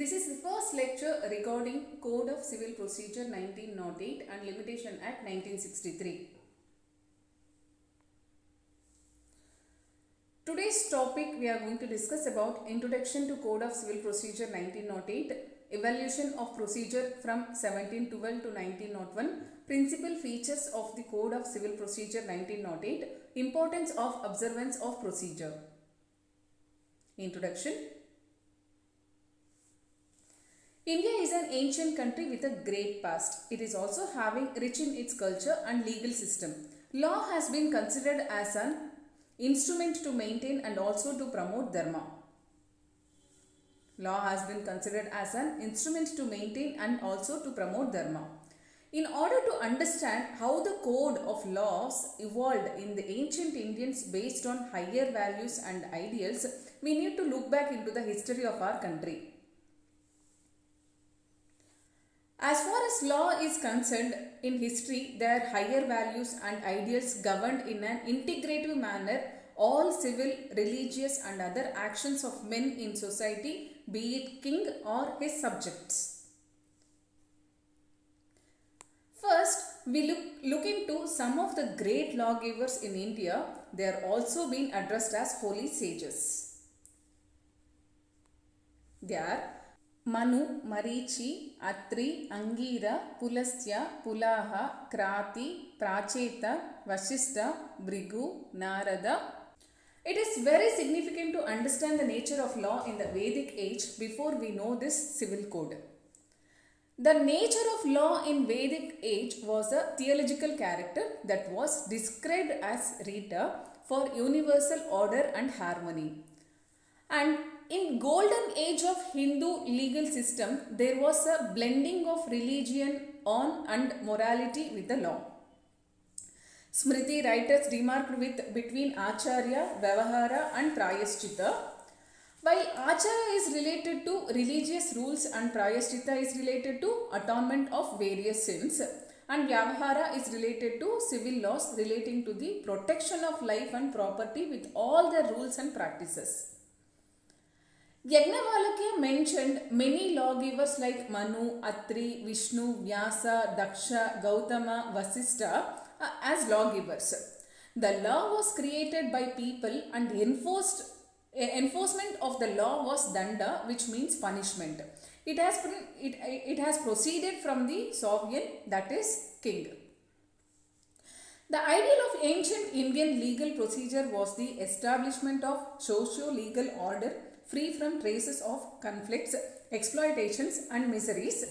This is the first lecture regarding Code of Civil Procedure 1908 and Limitation Act 1963. Today's topic we are going to discuss about Introduction to Code of Civil Procedure 1908, Evolution of Procedure from 1712 to 1901, Principal Features of the Code of Civil Procedure 1908, Importance of Observance of Procedure. Introduction. India is an ancient country with a great past. It is also having rich in its culture and legal system. Law has been considered as an instrument to maintain and also to promote dharma. Law has been considered as an instrument to maintain and also to promote dharma. In order to understand how the code of laws evolved in the ancient Indians based on higher values and ideals, we need to look back into the history of our country. As far as law is concerned, in history, their higher values and ideals governed in an integrative manner all civil, religious and other actions of men in society, be it king or his subjects. First, we look into some of the great lawgivers in India. They are also being addressed as holy sages. They are Manu, Marichi, Atri, Angira, Pulastya, Pulaha, Krati, Pracheta, Vashishta, Brigu, Narada. It is very significant to understand the nature of law in the Vedic age before we know this civil code. The nature of law in Vedic age was a theological character that was described as Rita for universal order and harmony. And in golden age of Hindu legal system, there was a blending of religion and morality with the law. Smriti writers remarked between Acharya, Vyavahara and Prayaschitta. While Acharya is related to religious rules and Prayaschitta is related to atonement of various sins, and Vyavahara is related to civil laws relating to the protection of life and property with all the rules and practices. Yajnavalakya mentioned many lawgivers like Manu, Atri, Vishnu, Vyasa, Daksha, Gautama, Vasistha as lawgivers. The law was created by people and enforcement of the law was danda, which means punishment. It has proceeded from the sovereign, that is king. The ideal of ancient Indian legal procedure was the establishment of socio-legal order free from traces of conflicts, exploitations and miseries.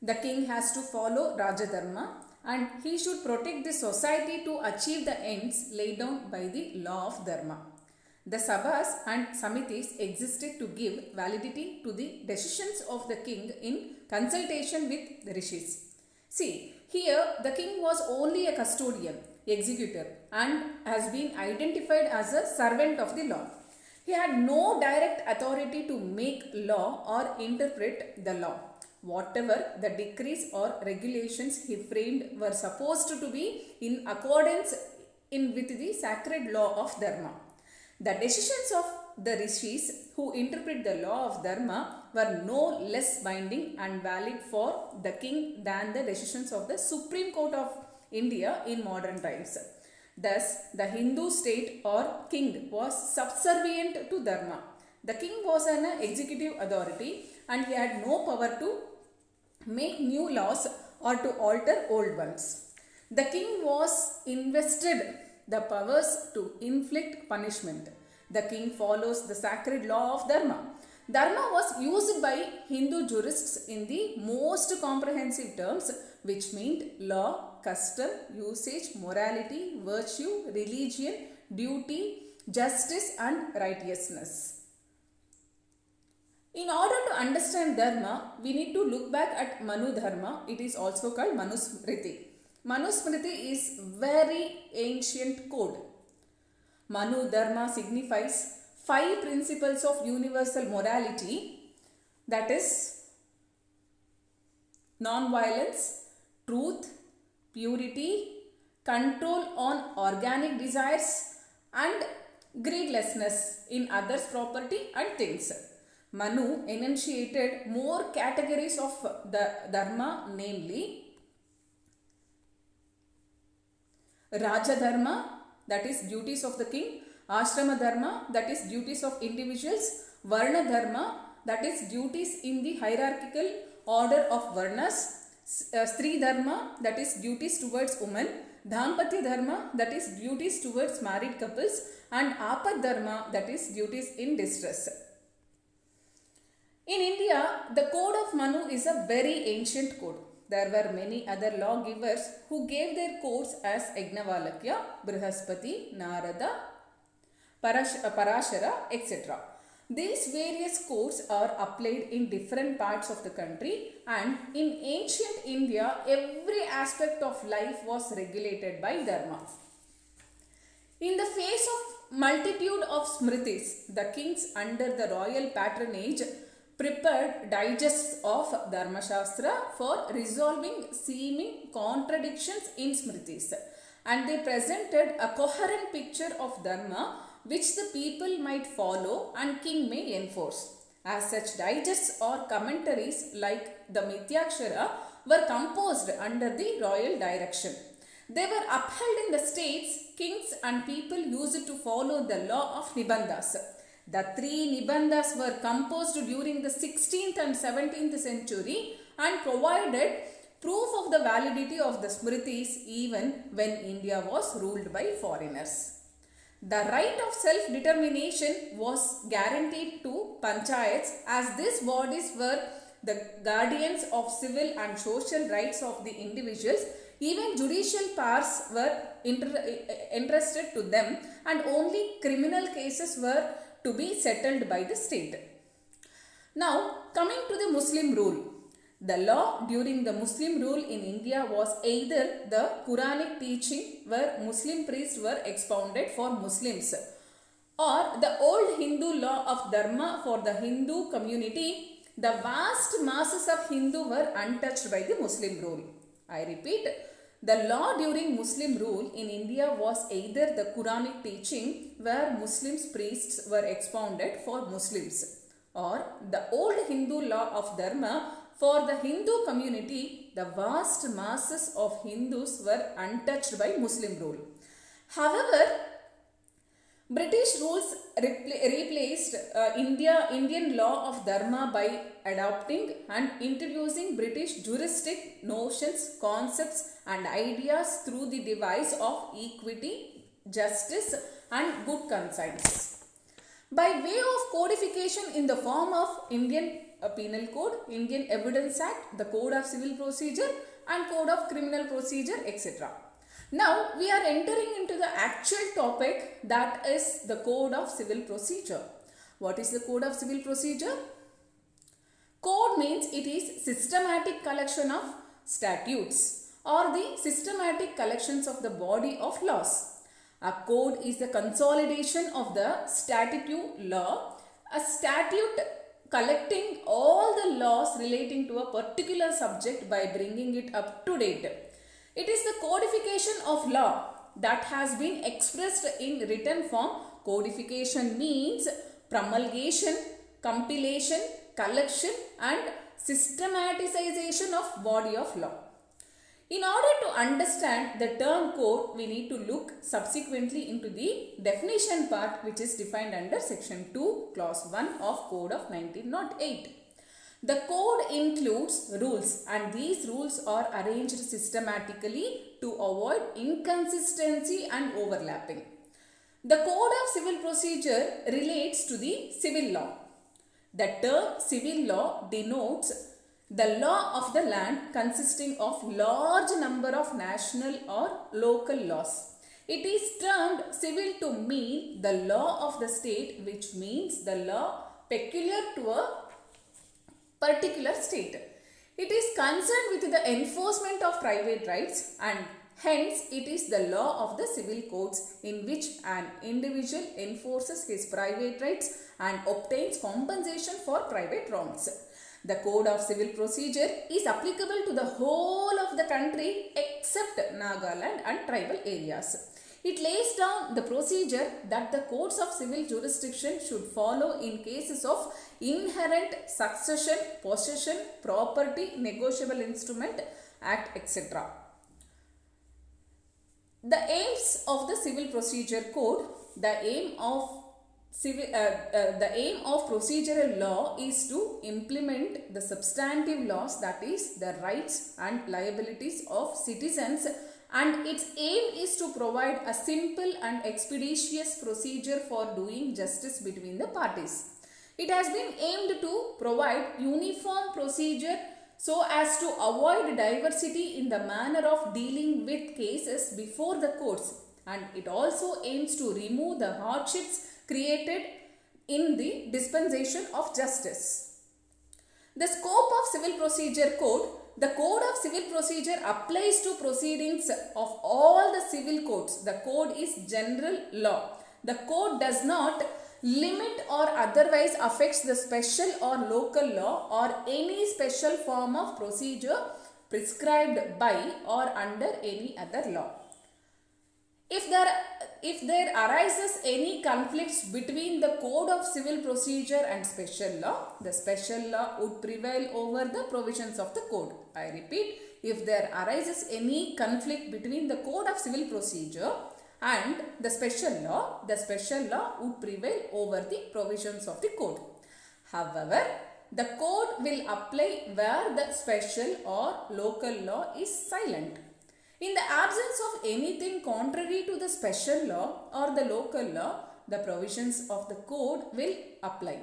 The king has to follow Rajadharma and he should protect the society to achieve the ends laid down by the law of Dharma. The Sabhas and Samitis existed to give validity to the decisions of the king in consultation with the rishis. See, here the king was only a custodian, executor and has been identified as a servant of the law. He had no direct authority to make law or interpret the law. Whatever the decrees or regulations he framed were supposed to be in accordance with the sacred law of Dharma. The decisions of the rishis who interpret the law of Dharma were no less binding and valid for the king than the decisions of the Supreme Court of India in modern times. Thus, the Hindu state or king was subservient to Dharma. The king was an executive authority and he had no power to make new laws or to alter old ones. The king was invested the powers to inflict punishment. The king follows the sacred law of Dharma. Dharma was used by Hindu jurists in the most comprehensive terms, which meant law, custom, usage, morality, virtue, religion, duty, justice and righteousness. In order to understand Dharma, we need to look back at Manu Dharma. It is also called Manusmriti. Manusmriti is very ancient code. Manu Dharma signifies 5 principles of universal morality, that is non-violence, truth, purity, control on organic desires and greedlessness in others' property and things. Manu enunciated more categories of the dharma, namely Raja Dharma, that is duties of the king, Ashrama Dharma, that is duties of individuals, Varna Dharma, that is duties in the hierarchical order of Varnas, Stri Dharma, that is duties towards women, Dhampatya Dharma, that is duties towards married couples, and Apad Dharma, that is duties in distress. In India, the code of Manu is a very ancient code. There were many other lawgivers who gave their codes as Yajnavalakya, Brihaspati, Narada, Parashara, etc. These various codes are applied in different parts of the country, and in ancient India, every aspect of life was regulated by Dharma. In the face of multitude of smritis, the kings under the royal patronage prepared digests of Dharma Shastra for resolving seeming contradictions in smritis, and they presented a coherent picture of Dharma which the people might follow and king may enforce. As such, digests or commentaries like the Mityakshara were composed under the royal direction. They were upheld in the states. Kings and people used to follow the law of Nibandhas. The three Nibandhas were composed during the 16th and 17th century and provided proof of the validity of the Smritis even when India was ruled by foreigners. The right of self-determination was guaranteed to panchayats, as these bodies were the guardians of civil and social rights of the individuals. Even judicial powers were entrusted to them, and only criminal cases were to be settled by the state. Now, coming to the Muslim rule. The law during the Muslim rule in India was either the Quranic teaching where Muslim priests were expounded for Muslims, or the old Hindu law of Dharma for the Hindu community. The vast masses of Hindu were untouched by the Muslim rule. I repeat, the law during Muslim rule in India was either the Quranic teaching where Muslims priests were expounded for Muslims, or the old Hindu law of Dharma for the Hindu community. The vast masses of Hindus were untouched by Muslim rule. However, British rules replaced Indian law of Dharma by adopting and introducing British juristic notions, concepts and ideas through the device of equity, justice and good conscience. By way of codification in the form of Indian Penal Code, Indian Evidence Act, the Code of Civil Procedure and Code of Criminal Procedure, etc. Now we are entering into the actual topic, that is the Code of Civil Procedure. What is the Code of Civil Procedure? Code means it is systematic collection of statutes or the systematic collections of the body of laws. A code is the consolidation of the statute law, a statute collecting all the laws relating to a particular subject by bringing it up to date. It is the codification of law that has been expressed in written form. Codification means promulgation, compilation, collection and systematization of body of law. In order to understand the term code, we need to look subsequently into the definition part, which is defined under section 2 clause 1 of Code of 1908. The code includes rules, and these rules are arranged systematically to avoid inconsistency and overlapping. The Code of Civil Procedure relates to the civil law. The term civil law denotes the law of the land consisting of large number of national or local laws. It is termed civil to mean the law of the state, which means the law peculiar to a particular state. It is concerned with the enforcement of private rights, and hence it is the law of the civil courts in which an individual enforces his private rights and obtains compensation for private wrongs. The Code of Civil Procedure is applicable to the whole of the country except Nagaland and tribal areas. It lays down the procedure that the courts of civil jurisdiction should follow in cases of inherent succession, possession, property, negotiable instrument, act, etc. The aims of the Civil Procedure Code, the aim of procedural law is to implement the substantive laws, that is the rights and liabilities of citizens, and its aim is to provide a simple and expeditious procedure for doing justice between the parties. It has been aimed to provide uniform procedure so as to avoid diversity in the manner of dealing with cases before the courts, and it also aims to remove the hardships created in the dispensation of justice. The scope of Civil Procedure Code. The Code of Civil Procedure applies to proceedings of all the civil courts. The code is general law. The code does not limit or otherwise affects the special or local law or any special form of procedure prescribed by or under any other law. If there arises any conflicts between the Code of Civil Procedure and special law, the special law would prevail over the provisions of the code. I repeat, if there arises any conflict between the Code of Civil Procedure and the special law would prevail over the provisions of the code. However, the code will apply where the special or local law is silent. In the absence of anything contrary to the special law or the local law, the provisions of the code will apply.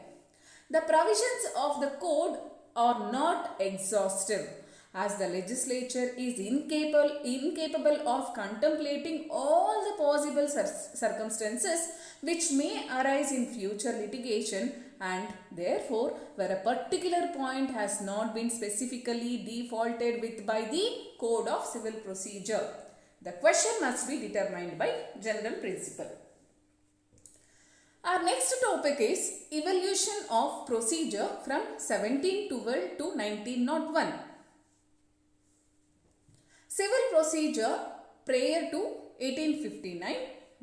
The provisions of the code are not exhaustive, as the legislature is incapable of contemplating all the possible circumstances which may arise in future litigation, and therefore where a particular point has not been specifically defaulted with by the Code of Civil Procedure. The question must be determined by general principle. Our next topic is evolution of procedure from 1712 to 1901. Civil procedure prior to 1859.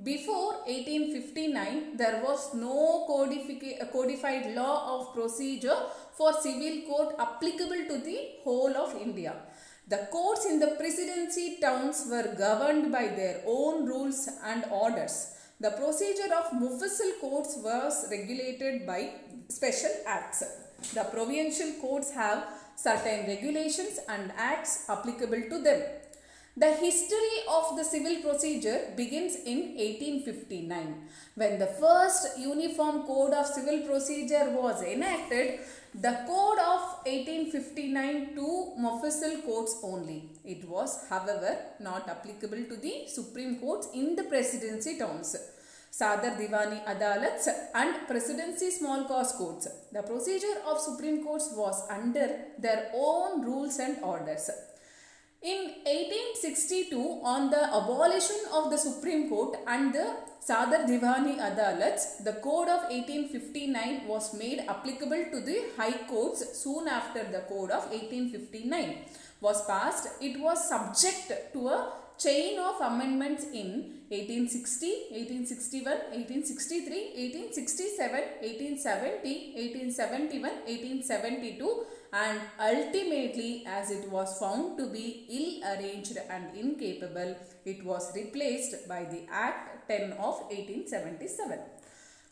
Before 1859, there was no codified law of procedure for civil court applicable to the whole of India. The courts in the presidency towns were governed by their own rules and orders. The procedure of municipal courts was regulated by special acts. The provincial courts have certain regulations and acts applicable to them. The history of the civil procedure begins in 1859, when the first Uniform Code of Civil Procedure was enacted. The Code of 1859 to municipal courts only. It was, however, not applicable to the Supreme Courts in the presidency towns, Sadar Divani Adalats and Presidency Small Cause Courts. The procedure of Supreme Courts was under their own rules and orders. In 1862, on the abolition of the Supreme Court and the Sadar Divani Adalats, the Code of 1859 was made applicable to the High Courts soon after the Code of 1859 was passed. It was subject to a chain of amendments in 1860, 1861, 1863, 1867, 1870, 1871, 1872, and ultimately, as it was found to be ill-arranged and incapable, it was replaced by the Act 10 of 1877.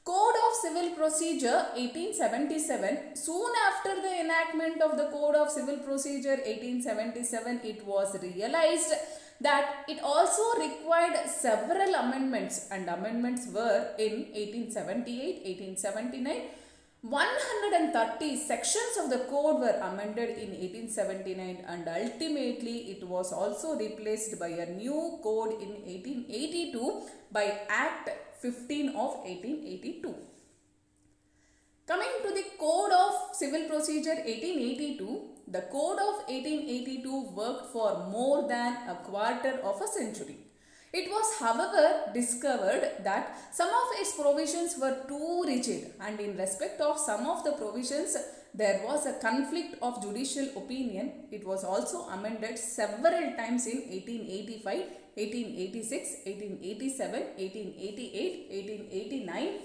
Code of Civil Procedure 1877. Soon after the enactment of the Code of Civil Procedure 1877, it was realized that it also required several amendments, and amendments were in 1878, 1879. 130 sections of the code were amended in 1879, and ultimately it was also replaced by a new code in 1882 by Act 15 of 1882. Coming to the Code of Civil Procedure 1882, the Code of 1882 worked for more than a quarter of a century. It was, however, discovered that some of its provisions were too rigid, and in respect of some of the provisions, there was a conflict of judicial opinion. It was also amended several times in 1885, 1886, 1887, 1888, 1889,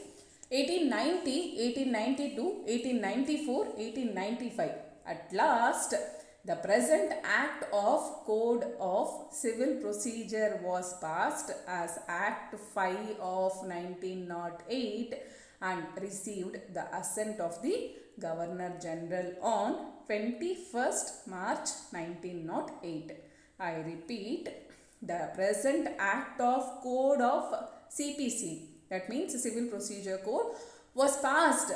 1890, 1892, 1894, 1895. At last, the present Act of Code of Civil Procedure was passed as Act 5 of 1908 and received the assent of the Governor General on 21st March 1908. I repeat, the present Act of Code of CPC, that means Civil Procedure Code, was passed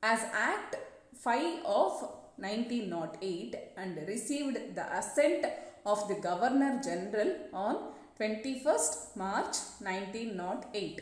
as Act 5 of 1908 and received the assent of the Governor General on 21st March 1908.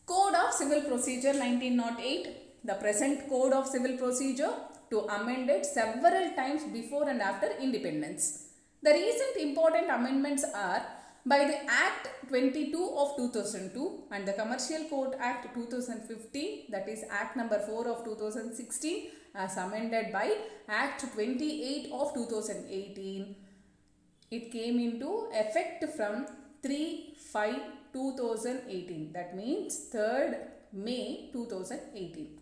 Code of Civil Procedure 1908. The present Code of Civil Procedure to amended several times before and after independence. The recent important amendments are by the Act 22 of 2002 and the Commercial Code Act 2015, that is Act number 4 of 2016 as amended by Act 28 of 2018. It came into effect from 3/5/2018, that means 3rd May 2018.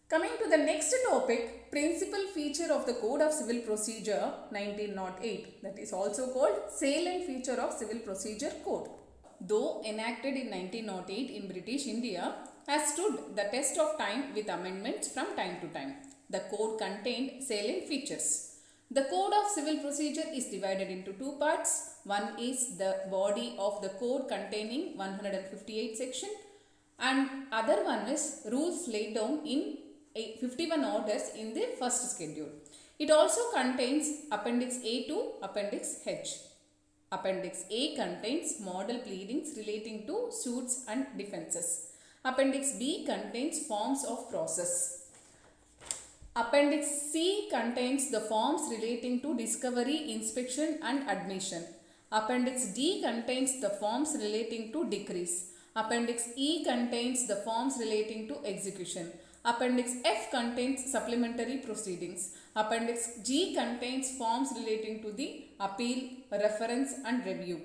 Coming to the next topic, principal feature of the Code of Civil Procedure 1908, that is also called salient feature of Civil Procedure Code. Though enacted in 1908 in British India, has stood the test of time with amendments from time to time. The code contained salient features. The Code of Civil Procedure is divided into two parts. One is the body of the code containing 158 sections and other one is rules laid down in 51 orders in the first schedule. It also contains Appendix A to Appendix H. Appendix A contains model pleadings relating to suits and defenses. Appendix B contains forms of process. Appendix C contains the forms relating to discovery, inspection and admission. Appendix D contains the forms relating to decrees. Appendix E contains the forms relating to execution. Appendix F contains supplementary proceedings. Appendix G contains forms relating to the appeal, reference and review.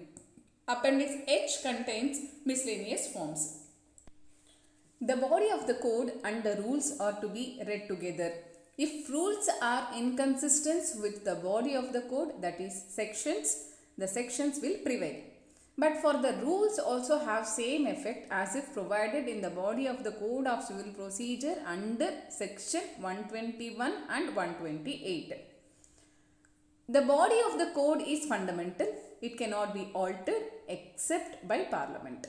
Appendix H contains miscellaneous forms. The body of the code and the rules are to be read together. If rules are inconsistent with the body of the code, that is sections, the sections will prevail. But for the rules also have same effect as if provided in the body of the Code of Civil Procedure under section 121 and 128. The body of the code is fundamental. It cannot be altered except by Parliament.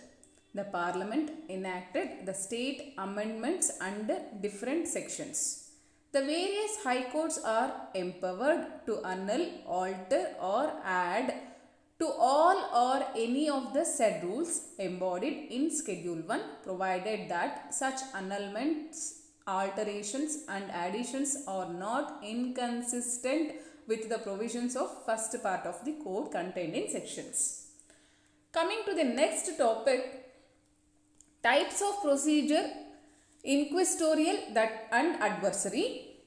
The Parliament enacted the state amendments under different sections. The various high courts are empowered to annul, alter or add to all or any of the said rules embodied in Schedule 1, provided that such annulments, alterations and additions are not inconsistent with the provisions of first part of the code contained in sections. Coming to the next topic, types of procedure, inquisitorial and adversary.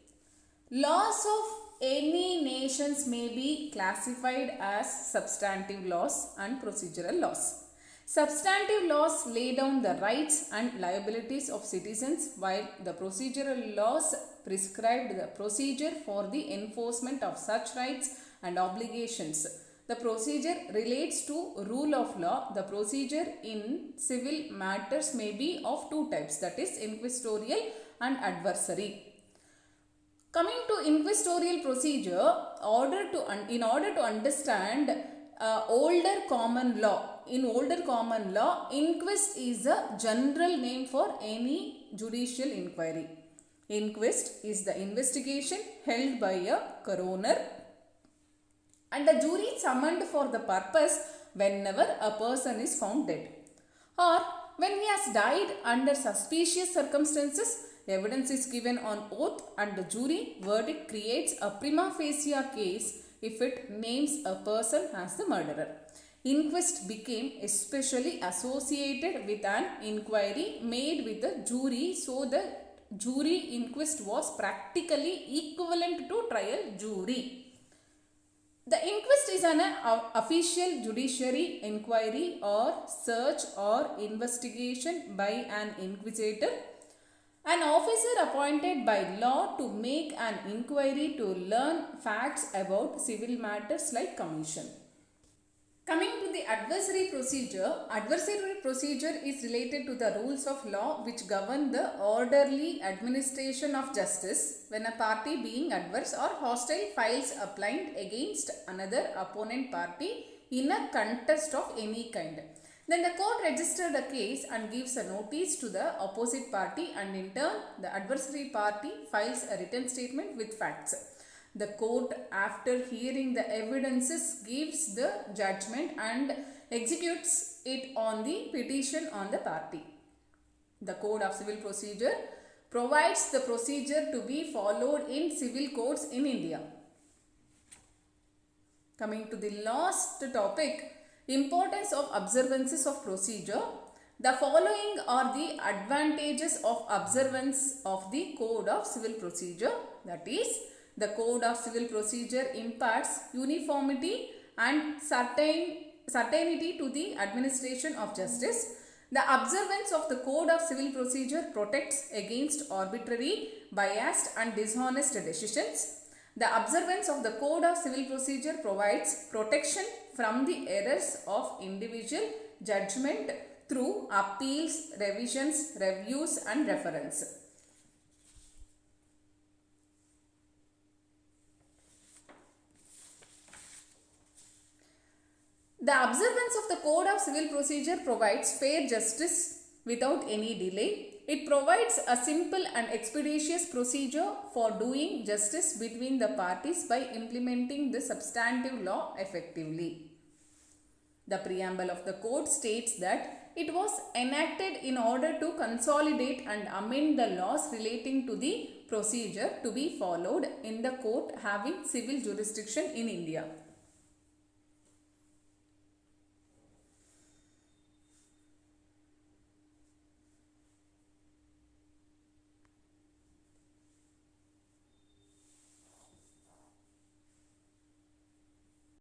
Laws of any nations may be classified as substantive laws and procedural laws. Substantive laws lay down the rights and liabilities of citizens, while the procedural laws prescribe the procedure for the enforcement of such rights and obligations. The procedure relates to rule of law. The procedure in civil matters may be of two types, that is inquisitorial and adversary. Coming to inquisitorial procedure, in order to understand older common law, in older common law, inquest is a general name for any judicial inquiry. Inquest is the investigation held by a coroner and a jury summoned for the purpose whenever a person is found dead or when he has died under suspicious circumstances. Evidence is given on oath and the jury verdict creates a prima facie case if it names a person as the murderer. inquest became especially associated with an inquiry made with a jury, so the jury inquest was practically equivalent to trial jury. The inquest is an official judiciary inquiry or search or investigation by an inquisitor, an officer appointed by law to make an inquiry to learn facts about civil matters like commission. Coming to the adversary procedure is related to the rules of law which govern the orderly administration of justice when a party being adverse or hostile files a plaint against another opponent party in a contest of any kind. Then the court registers the case and gives a notice to the opposite party, and in turn the adversary party files a written statement with facts. The court, after hearing the evidences, gives the judgment and executes it on the petition on the party. The Code of Civil Procedure provides the procedure to be followed in civil courts in India. Coming to the last topic, importance of observances of procedure. The following are the advantages of observance of the Code of Civil Procedure, that is, the Code of Civil Procedure imparts uniformity and certainty to the administration of justice. The observance of the Code of Civil Procedure protects against arbitrary, biased and dishonest decisions. The observance of the Code of Civil Procedure provides protection from the errors of individual judgment through appeals, revisions, reviews and reference. The observance of the Code of Civil Procedure provides fair justice without any delay. It provides a simple and expeditious procedure for doing justice between the parties by implementing the substantive law effectively. The preamble of the code states that it was enacted in order to consolidate and amend the laws relating to the procedure to be followed in the court having civil jurisdiction in India.